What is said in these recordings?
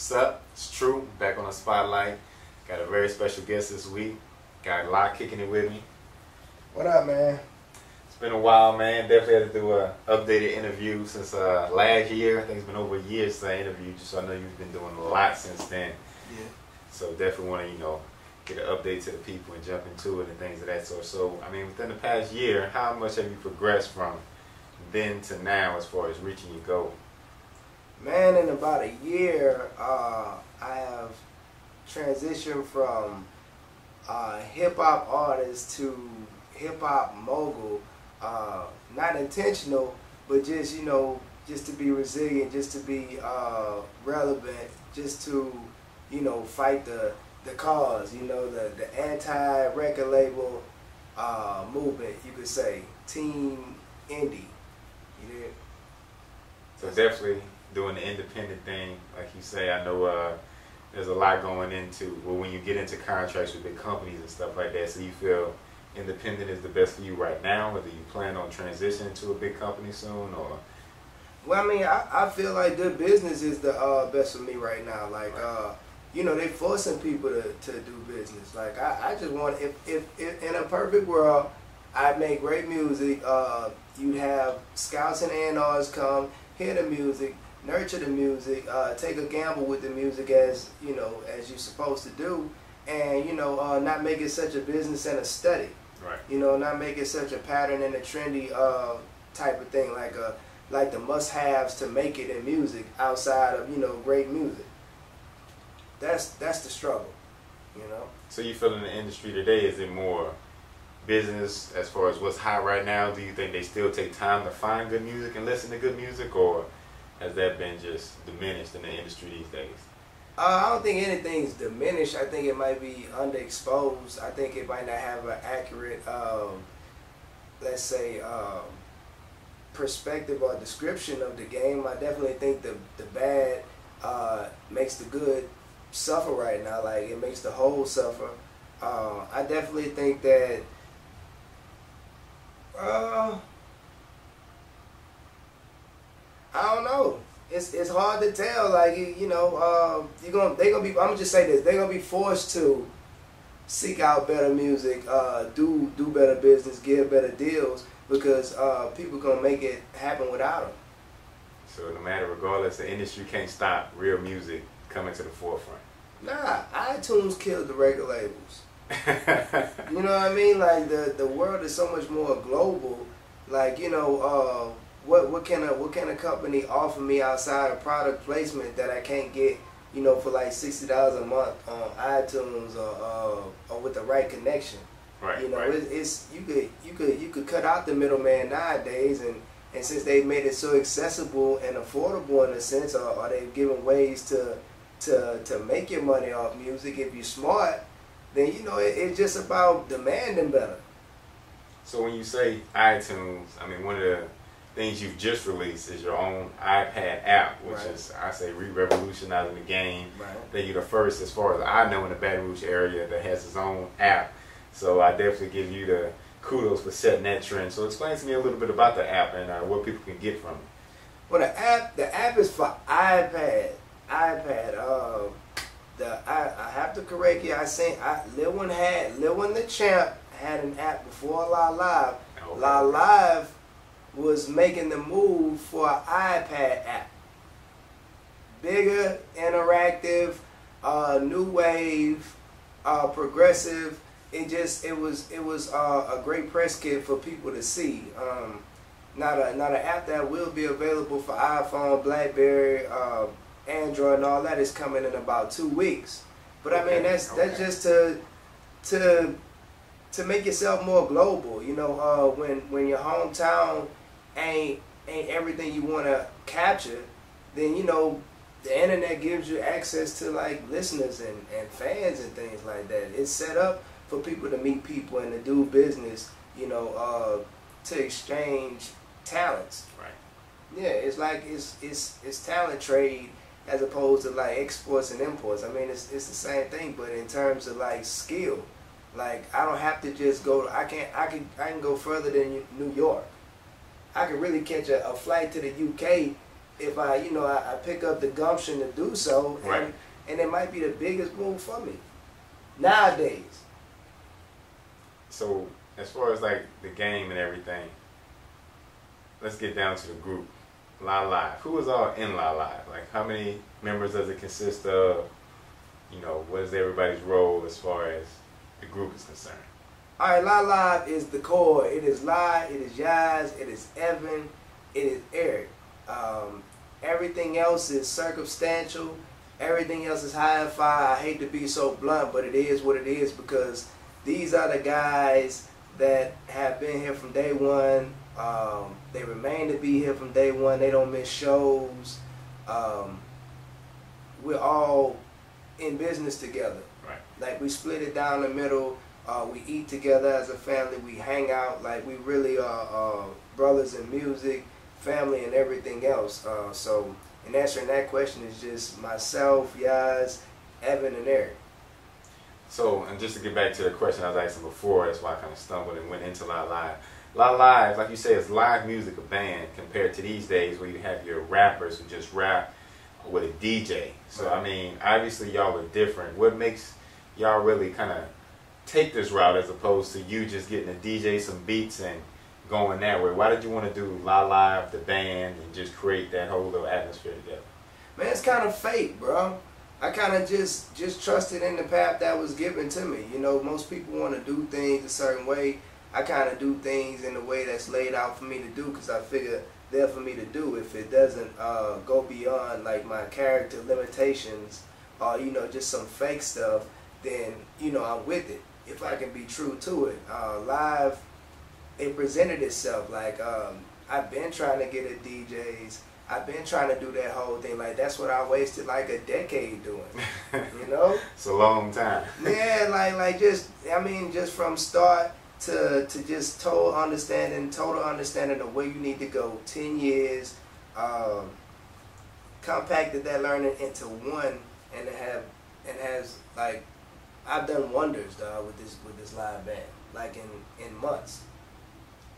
What's up? It's Tru, back on the spotlight. Got a very special guest this week. Got a lot kicking it with me. What up, man? It's been a while, man. Definitely had to do a updated interview since last year. I think it's been over a year since I interviewed you, so I know you've been doing a lot since then. Yeah. So definitely want to, get an update to the people and jump into it and things of that sort. So, I mean, within the past year, how much have you progressed from then to now as far as reaching your goal? Man, in about a year, I have transitioned from hip-hop artist to hip-hop mogul. Not intentional, but just, just to be resilient, just to be relevant, just to, fight the cause, the anti-record label movement, you could say. Team Indie. You did? So definitely doing the independent thing, like you say. I know there's a lot going into, well, when you get into contracts with big companies and stuff like that, so you feel independent is the best for you right now, whether you plan on transitioning to a big company soon, or? Well, I mean, I feel like good business is the best for me right now. Like, right. They forcing people to do business. Like, I just want, if in a perfect world, I'd make great music. You'd have scouts and A&Rs come, hear the music, nurture the music, take a gamble with the music as you're supposed to do, and not make it such a business and a study. Right. Not make it such a pattern and a trendy type of thing, like the must-haves to make it in music outside of great music. That's the struggle, So you feel in the industry today, is it more business as far as what's hot right now? Do you think they still take time to find good music and listen to good music, or has that been just diminished in the industry these days? I don't think anything's diminished. I think it might be underexposed. I think it might not have an accurate, let's say, perspective or description of the game. I definitely think the bad makes the good suffer right now. Like, it makes the whole suffer. I definitely think that I don't know. It's hard to tell. Like, they gonna be. I'm gonna just say this. They're gonna be forced to seek out better music, do better business, give better deals, because people gonna make it happen without them. So no matter, regardless, the industry can't stop real music coming to the forefront. Nah, iTunes killed the record labels. You know what I mean? Like, the world is so much more global. Like, what can a company offer me outside of product placement that I can't get, for like $60 a month on iTunes or with the right connection? Right. Right. It's you could cut out the middleman nowadays, and since they've made it so accessible and affordable in a sense, or they've given ways to make your money off music if you're smart, then it's just about demanding better. So when you say iTunes, I mean, one of the things you've just released is your own iPad app, which right. is, I say, revolutionizing the game. Right. I think you're the first, as far as I know, in the Baton Rouge area that has its own app. So I definitely give you the kudos for setting that trend. So explain to me a little bit about the app and what people can get from it. Well, the app is for iPad. I have to correct you. Lil One the Champ had an app before La Live. Okay. La Live was making the move for an iPad app. Bigger, interactive, new wave, progressive. It was a great press kit for people to see. Not an app that will be available for iPhone, BlackBerry, Android, and all that is coming in about 2 weeks. But I mean, that's just to make yourself more global. When your hometown ain't everything you want to capture, then the internet gives you access to like listeners and fans and things like that. It's set up for people to meet people and to do business, to exchange talents. Right. Yeah, it's like it's talent trade as opposed to like exports and imports. I mean, it's the same thing, but in terms of like skill. Like, I don't have to just go. I can go further than New York. I could really catch a flight to the UK if I, you know, I pick up the gumption to do so, and it might be the biggest move for me nowadays. So as far as like the game and everything, let's get down to the group. La Live. Who is all in La Live? Like, how many members does it consist of? You know, what is everybody's role as far as the group is concerned? All right, La Live is the core. It is La, it is Yaz, it is Evan, it is Eric. Everything else is circumstantial. Everything else is high and fire. I hate to be so blunt, but it is what it is, because these are the guys that have been here from day one. They remain to be here from day one. They don't miss shows. We're all in business together. Right. Like, we split it down the middle. We eat together as a family. We hang out. Like, we really are brothers in music, family, and everything else. So, in answering that question, is just myself, Yaz, Evan, and Eric. So, and just to get back to the question I was asking before, that's why I kind of stumbled and went into La Live. La Live, like you say, is live music, a band, compared to these days where you have your rappers who just rap with a DJ. So, I mean, obviously y'all are different. What makes y'all really kind of take this route as opposed to you just getting a DJ some beats and going that way? Why did you want to do La Live, the band, and just create that whole little atmosphere together? Man, it's kind of fate, bro. I kind of just trusted in the path that was given to me. You know, most people want to do things a certain way. I kind of do things in the way that's laid out for me to do, because I figure they're for me to do. If it doesn't go beyond like my character limitations or, you know, just some fake stuff, then, you know, I'm with it. If I can be true to it. Live, it presented itself. Like, I've been trying to get at DJs. I've been trying to do that whole thing. Like, that's what I wasted like a decade doing. You know? It's a long time. Yeah, like just, I mean, just from start to just total understanding of where you need to go. 10 years, compacted that learning into one, and has like, I've done wonders, dog, with this live band, like in months.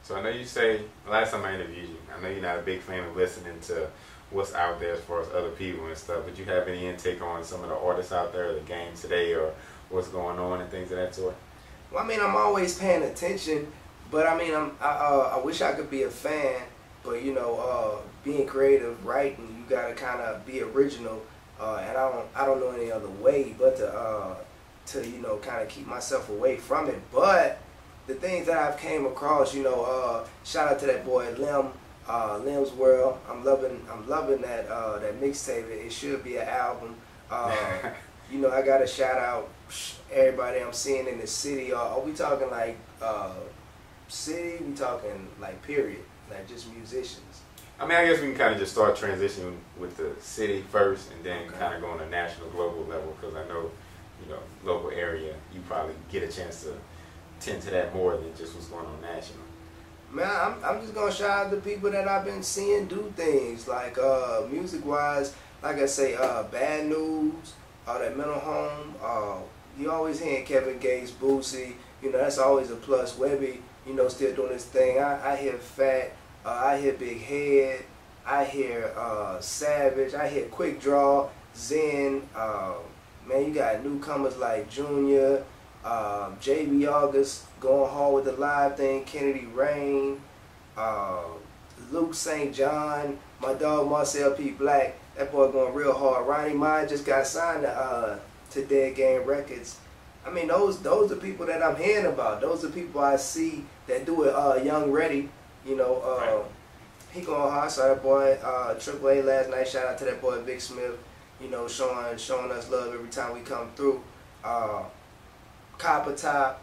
So I know you say, last time I interviewed you, I know you're not a big fan of listening to what's out there as far as other people and stuff, but you have any intake on some of the artists out there, the game today, or what's going on and things of that sort? Well, I mean, I'm always paying attention, but I mean, I wish I could be a fan, but, you know, being creative, writing, you gotta kind of be original, and I don't know any other way but to you know, kind of keep myself away from it. But the things that I've came across, you know, shout out to that boy Lim, Lim's World. I'm loving that that mixtape. It should be an album. You know, I gotta shout out everybody I'm seeing in the city. Are we talking like city? We talking like period, like just musicians? I mean, I guess we can kind of just start transitioning with the city first, and then kind of go on a national, global level, because I know, you know, local area, you probably get a chance to tend to that more than just what's going on national. Man, I'm just gonna shout out the people that I've been seeing do things like music wise. Like I say, Bad News, that Mental Home. You always hearing Kevin Gates, Boosie. You know, that's always a plus. Webby, you know, still doing his thing. I hear Fat. I hear Big Head. I hear Savage. I hear Quick Draw, Zen. Man, you got newcomers like Junior, JB August going hard with the live thing, Kennedy Rain, Luke St. John, my dog Marcel P. Black. That boy going real hard. Ronnie Meyer just got signed to Dead Game Records. I mean, those are people that I'm hearing about. Those are people I see that do it. Young Ready, you know, he going hard. Saw that boy Triple A last night. Shout out to that boy Vic Smith. You know, showing us love every time we come through. Copper Top.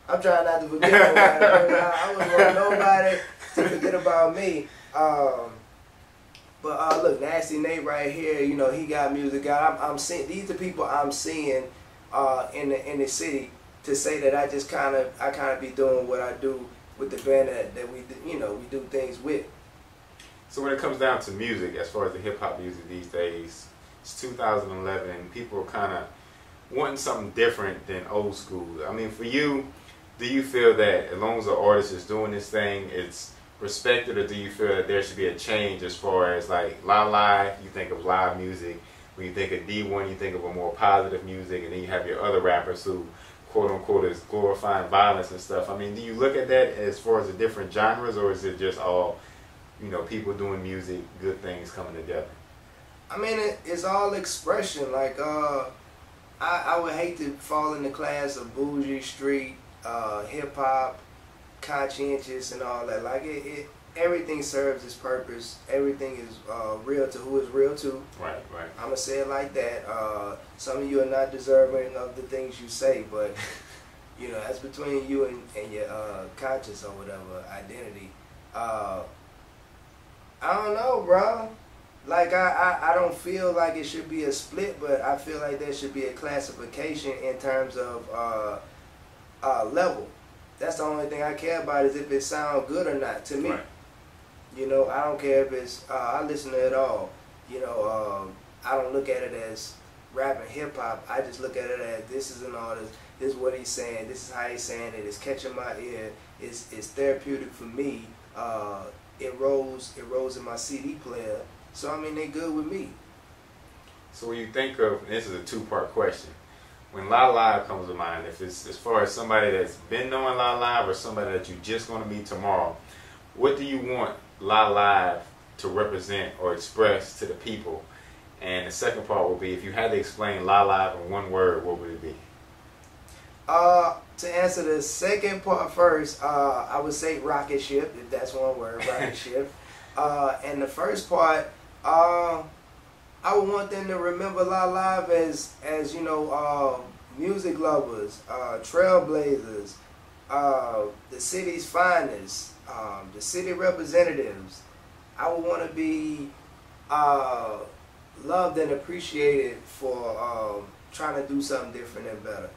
I'm trying not to forget nobody. I wouldn't want nobody to forget about me. But look, Nasty Nate right here. You know, he got music out. I'm seeing, these are people I'm seeing in the city, to say that I kind of be doing what I do with the band that we, you know, we do things with. So when it comes down to music, as far as the hip hop music these days, it's 2011 and people are kind of wanting something different than old school. I mean, for you, do you feel that as long as the artist is doing this thing, it's respect it, or do you feel that there should be a change as far as like live, you think of live music, when you think of D1 you think of a more positive music, and then you have your other rappers who quote unquote is glorifying violence and stuff. I mean, do you look at that as far as the different genres, or is it just all, you know, people doing music, good things coming together? I mean, it's all expression. Like, I would hate to fall in the class of bougie, street, hip hop, conscientious, and all that. Like, everything serves its purpose. Everything is real to who is real to. Right, right. I'm gonna say it like that. Some of you are not deserving of the things you say, but you know, that's between you and your conscience or whatever identity. I don't know, bro. Like, I don't feel like it should be a split, but I feel like there should be a classification in terms of level. That's the only thing I care about, is if it sounds good or not to me. Right. You know, I don't care if it's, I listen to it all. You know, I don't look at it as rap and hip hop. I just look at it as, this is an artist, this is what he's saying, this is how he's saying it, it's catching my ear, it's therapeutic for me. It rolls in my CD player. So, I mean, they good with me. So when you think of, and this is a two-part question, when La Live comes to mind, if it's as far as somebody that's been knowing La Live or somebody that you're just going to meet tomorrow, what do you want La Live to represent or express to the people? And the second part will be, if you had to explain La Live in one word, what would it be? To answer the second part first, I would say rocket ship, if that's one word, rocket ship. And the first part, I would want them to remember La Live as you know, music lovers, trailblazers, the city's finest, the city representatives. I would want to be loved and appreciated for trying to do something different and better,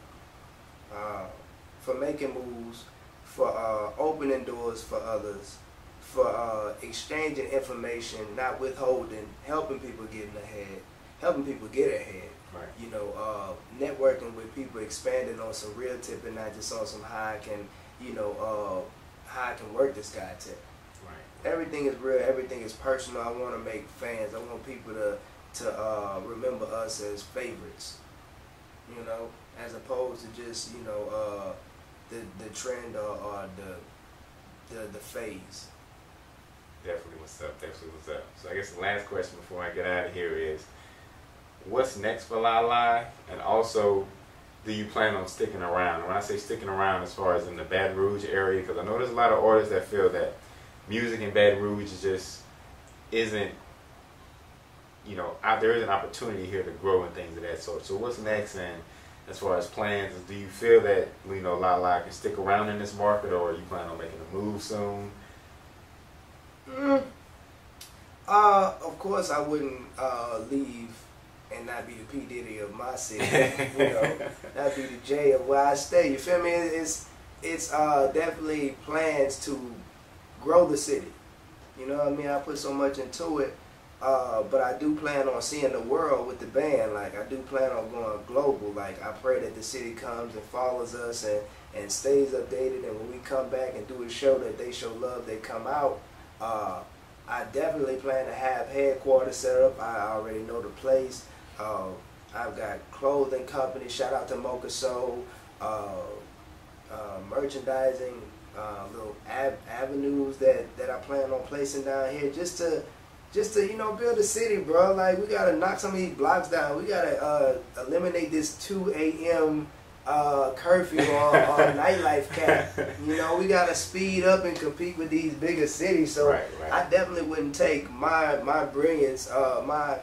for making moves, for opening doors for others, for exchanging information, not withholding, helping people get ahead, helping people get ahead. Right. You know, networking with people, expanding on some real tip and not just on some how I can, you know, how I can work this guy tip. Right. Everything is real. Everything is personal. I want to make fans. I want people to remember us as favorites. You know, as opposed to just, you know, the trend or the phase. Definitely what's up, definitely what's up. So I guess the last question before I get out of here is, what's next for La Live? And also, do you plan on sticking around? And when I say sticking around, as far as in the Baton Rouge area, because I know there's a lot of artists that feel that music in Baton Rouge just isn't, you know, there is an opportunity here to grow and things of that sort. So what's next? And as far as plans, do you feel that, you know, La Live can stick around in this market, or are you planning on making a move soon? Of course I wouldn't leave and not be the P. Diddy of my city, you know, not be the J of where I stay, you feel me? It's definitely plans to grow the city, you know what I mean? I put so much into it, but I do plan on seeing the world with the band. Like, I do plan on going global. Like, I pray that the city comes and follows us and stays updated, and when we come back and do a show, that they show love, they come out. I definitely plan to have headquarters set up. I already know the place. I've got clothing company, shout out to Mocha Soul, merchandising, little avenues that I plan on placing down here just to you know, build a city, bro. Like, we gotta knock some of these blocks down. We gotta eliminate this 2 a.m. Curfew on nightlife cap. You know, we gotta speed up and compete with these bigger cities. So right. I definitely wouldn't take my brilliance, my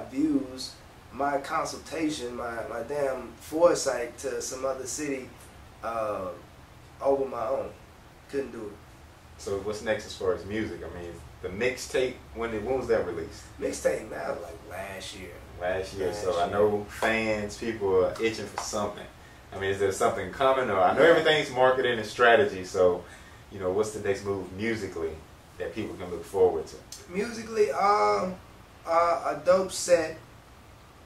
views, my consultation, my damn foresight to some other city over my own. Couldn't do it. So what's next as far as music? I mean, the mixtape, when was that released? Mixtape now, like last year. Last year. I know fans, people are itching for something. I mean, is there something coming? Or I know everything's marketing and strategy, so, you know, what's the next move musically that people can look forward to? Musically, a dope set.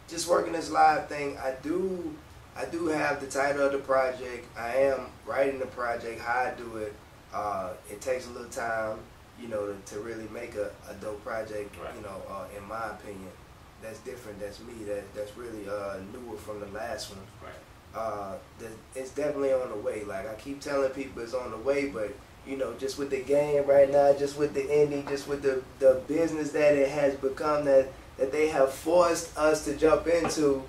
Just working this live thing. I do have the title of the project. I am writing the project, how I do it. It takes a little time, you know, to really make a dope project. Right. You know, in my opinion, that's different. That's me. That's really newer from the last one. Right. It's definitely on the way. Like I keep telling people, it's on the way, but you know, just with the game right now, just with the indie, just with the business that it has become, that they have forced us to jump into,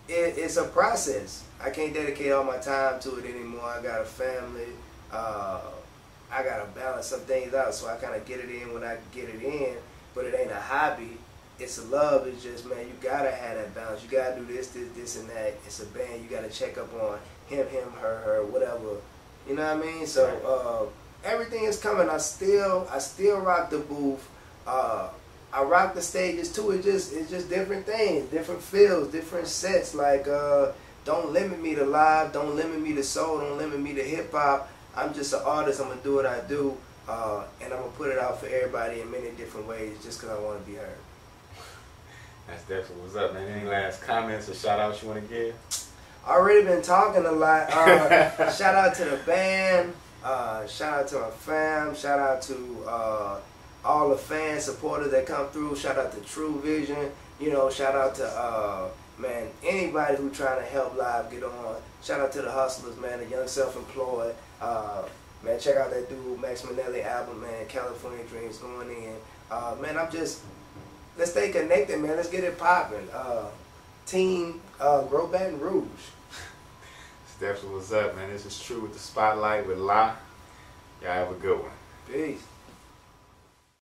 it's a process. I can't dedicate all my time to it anymore. I got a family. I got to balance some things out, so I kind of get it in when I get it in, but it ain't a hobby. It's a love. It's just, man, you got to have that balance. You got to do this, and that. It's a band. You got to check up on him, her, whatever. You know what I mean? So everything is coming. I still rock the booth. I rock the stages too. It's just different things, different feels, different sets. Like don't limit me to live, don't limit me to soul, don't limit me to hip hop. I'm just an artist. I'm gonna do what I do, and I'm gonna put it out for everybody in many different ways, just because I want to be heard. That's definitely what's up, man. Any last comments or shout outs you want to give? Already been talking a lot. Shout out to the band. Shout out to my fam. Shout out to all the fans, supporters that come through. Shout out to Tru-Vizion. You know, shout out to man, anybody who trying to help live get on. Shout out to the hustlers, man, the young self-employed. Man, check out that dude Max Minnelli album, man. California Dreams going in. Man, let's stay connected, man. Let's get it popping. Team Grow Baton Rouge. It's definitely what's up, man. This is True with the Spotlight with La. Y'all have a good one. Peace.